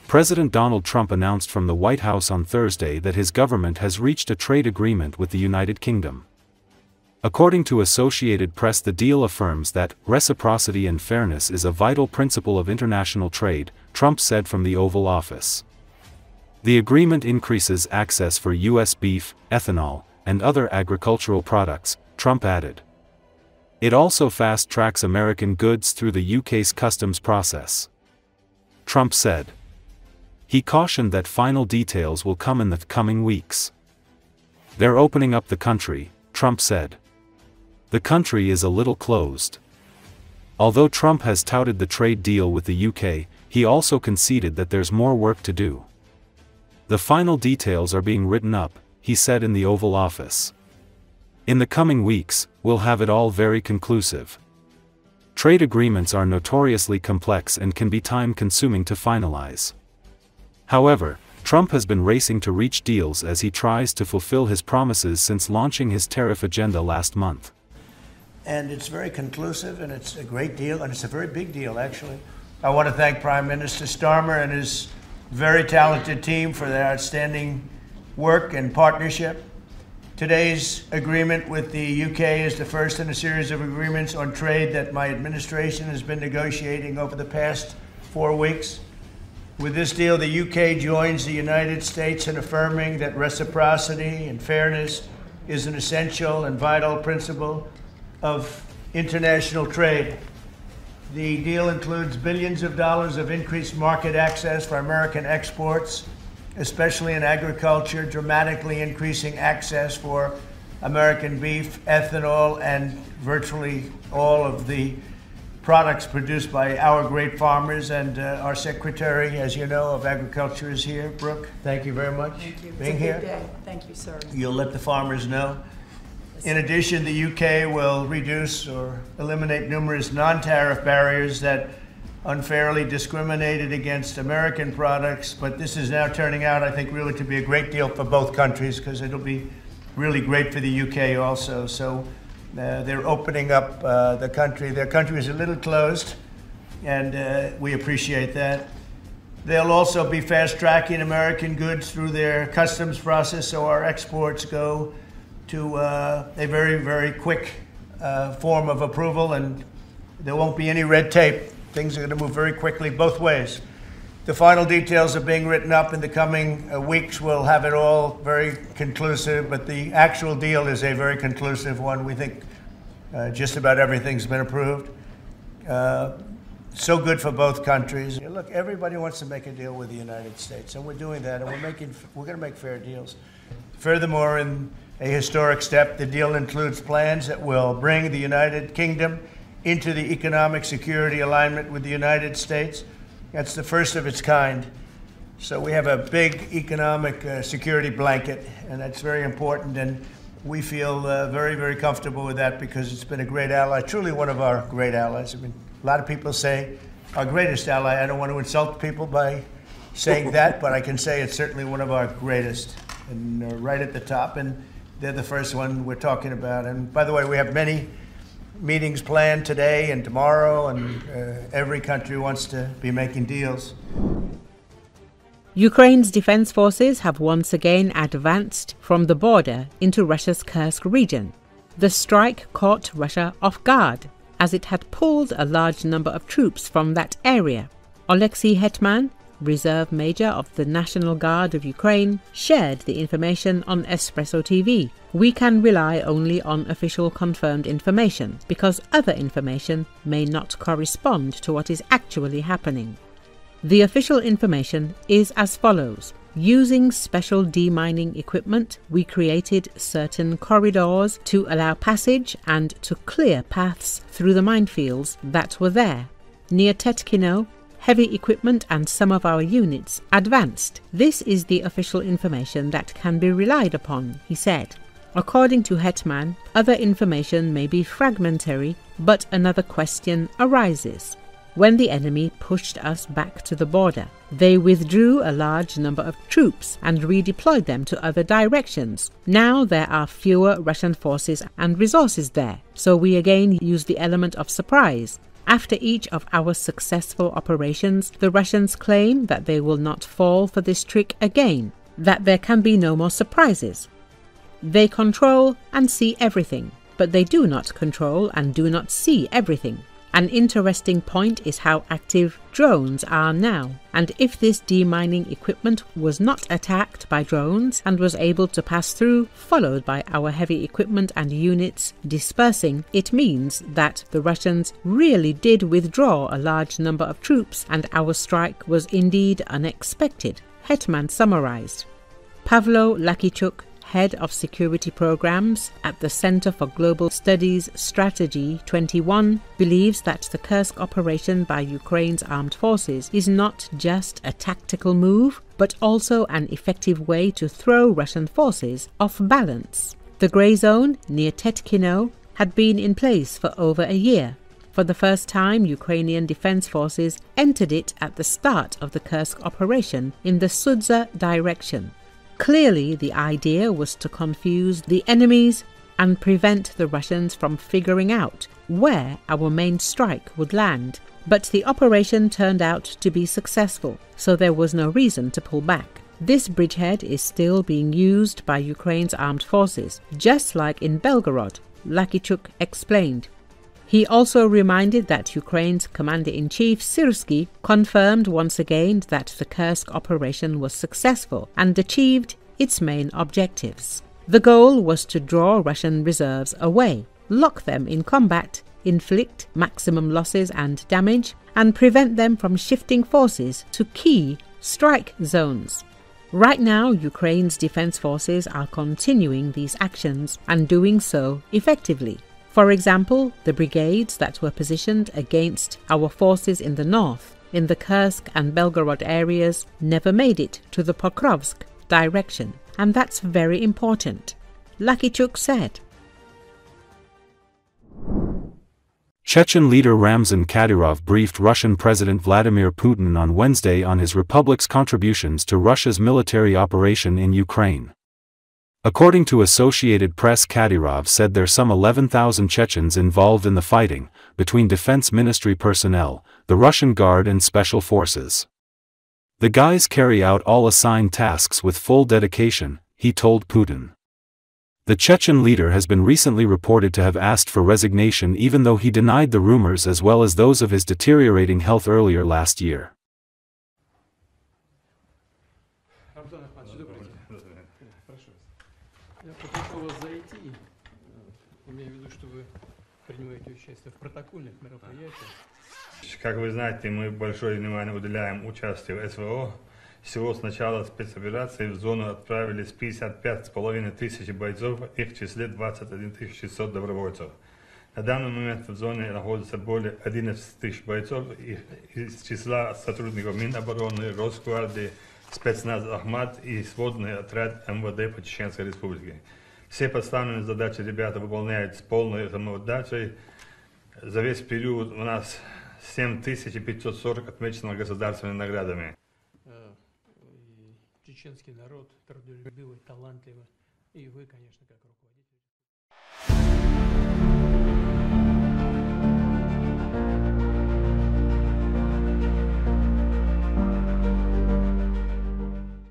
President Donald Trump announced from the White House on Thursday that his government has reached a trade agreement with the United Kingdom. According to Associated Press, the deal affirms that reciprocity and fairness is a vital principle of international trade, Trump said from the Oval Office. The agreement increases access for U.S. beef, ethanol, and other agricultural products, Trump added. It also fast-tracks American goods through the UK's customs process, Trump said. He cautioned that final details will come in the coming weeks. They're opening up the country, Trump said. The country is a little closed. Although Trump has touted the trade deal with the UK, he also conceded that there's more work to do. The final details are being written up, he said in the Oval Office. In the coming weeks, we'll have it all very conclusive. Trade agreements are notoriously complex and can be time-consuming to finalize. However, Trump has been racing to reach deals as he tries to fulfill his promises since launching his tariff agenda last month. And it's very conclusive, and it's a great deal, and it's a very big deal, actually. I want to thank Prime Minister Starmer and his very talented team for their outstanding work and partnership. Today's agreement with the UK is the first in a series of agreements on trade that my administration has been negotiating over the past 4 weeks. With this deal, the UK joins the United States in affirming that reciprocity and fairness is an essential and vital principle of international trade. The deal includes billions of dollars of increased market access for American exports, especially in agriculture, dramatically increasing access for American beef, ethanol, and virtually all of the products produced by our great farmers. And our Secretary, as you know, of Agriculture is here. Brooke, thank you very much for being here. It's a good day. Thank you, sir. You'll let the farmers know. In addition, the UK will reduce or eliminate numerous non-tariff barriers that unfairly discriminated against American products, but this is now turning out, I think, really to be a great deal for both countries, because it'll be really great for the UK also. So they're opening up the country. Their country is a little closed, and we appreciate that. They'll also be fast-tracking American goods through their customs process, so our exports go to a very, very quick form of approval, and there won't be any red tape. Things are going to move very quickly both ways. The final details are being written up in the coming weeks. We'll have it all very conclusive, but the actual deal is a very conclusive one. We think just about everything's been approved. So good for both countries. Look, everybody wants to make a deal with the United States, and we're doing that, and we're going to make fair deals. Furthermore, in a historic step, the deal includes plans that will bring the United Kingdom into the economic security alignment with the United States. That's the first of its kind. So we have a big economic security blanket, and that's very important, and we feel very, very comfortable with that because it's been a great ally, truly one of our great allies. I mean, a lot of people say our greatest ally. I don't want to insult people by saying that, but I can say it's certainly one of our greatest, and right at the top, and they're the first one we're talking about. And by the way, we have many meetings planned today and tomorrow, and every country wants to be making deals. Ukraine's defense forces have once again advanced from the border into Russia's Kursk region. The strike caught Russia off guard, as it had pulled a large number of troops from that area. Oleksiy Hetman, Reserve Major of the National Guard of Ukraine, shared the information on Espresso TV. We can rely only on official confirmed information, because other information may not correspond to what is actually happening. The official information is as follows. Using special demining equipment, we created certain corridors to allow passage and to clear paths through the minefields that were there. Near Tetkino, heavy equipment and some of our units advanced. This is the official information that can be relied upon, he said. According to Hetman, other information may be fragmentary, but another question arises. When the enemy pushed us back to the border, they withdrew a large number of troops and redeployed them to other directions. Now there are fewer Russian forces and resources there, so we again use the element of surprise. After each of our successful operations, the Russians claim that they will not fall for this trick again, that there can be no more surprises. They control and see everything, but they do not control and do not see everything. An interesting point is how active drones are now, and if this demining equipment was not attacked by drones and was able to pass through, followed by our heavy equipment and units dispersing, it means that the Russians really did withdraw a large number of troops and our strike was indeed unexpected, Hetman summarized. Pavlo Lakichuk, head of security programs at the Center for Global Studies Strategy 21, believes that the Kursk operation by Ukraine's armed forces is not just a tactical move, but also an effective way to throw Russian forces off balance. The grey zone near Tetkino had been in place for over a year. For the first time, Ukrainian defense forces entered it at the start of the Kursk operation in the Sudza direction. Clearly, the idea was to confuse the enemies and prevent the Russians from figuring out where our main strike would land. But the operation turned out to be successful, so there was no reason to pull back. This bridgehead is still being used by Ukraine's armed forces, just like in Belgorod, Lakichuk explained. He also reminded that Ukraine's Commander-in-Chief Syrsky confirmed once again that the Kursk operation was successful and achieved its main objectives. The goal was to draw Russian reserves away, lock them in combat, inflict maximum losses and damage, and prevent them from shifting forces to key strike zones. Right now, Ukraine's defense forces are continuing these actions and doing so effectively. For example, the brigades that were positioned against our forces in the north, in the Kursk and Belgorod areas, never made it to the Pokrovsk direction, and that's very important, Lakichuk said. Chechen leader Ramzan Kadyrov briefed Russian President Vladimir Putin on Wednesday on his republic's contributions to Russia's military operation in Ukraine. According to Associated Press, Kadyrov said there are some 11,000 Chechens involved in the fighting, between defense ministry personnel, the Russian Guard and special forces. The guys carry out all assigned tasks with full dedication, he told Putin. The Chechen leader has been recently reported to have asked for resignation even though he denied the rumors as well as those of his deteriorating health earlier last year. Я попрошу вас зайти, имею в виду, что вы принимаете участие в протокольных мероприятиях. Как вы знаете, мы большое внимание уделяем участию в СВО. Всего с начала спецоперации в зону отправились 55,5 тысяч бойцов, их в числе 21 600 добровольцев. На данный момент в зоне находится более 11 тысяч бойцов из числа сотрудников Минобороны, Росгвардии, спецназ Ахмат и сводный отряд МВД по Чеченской Республике. Все поставленные задачи ребята выполняют с полной самоотдачей. За весь период у нас 7540 отмечено государственными наградами. Чеченский народ трудолюбивый, талантливый, и вы, конечно, как руководитель.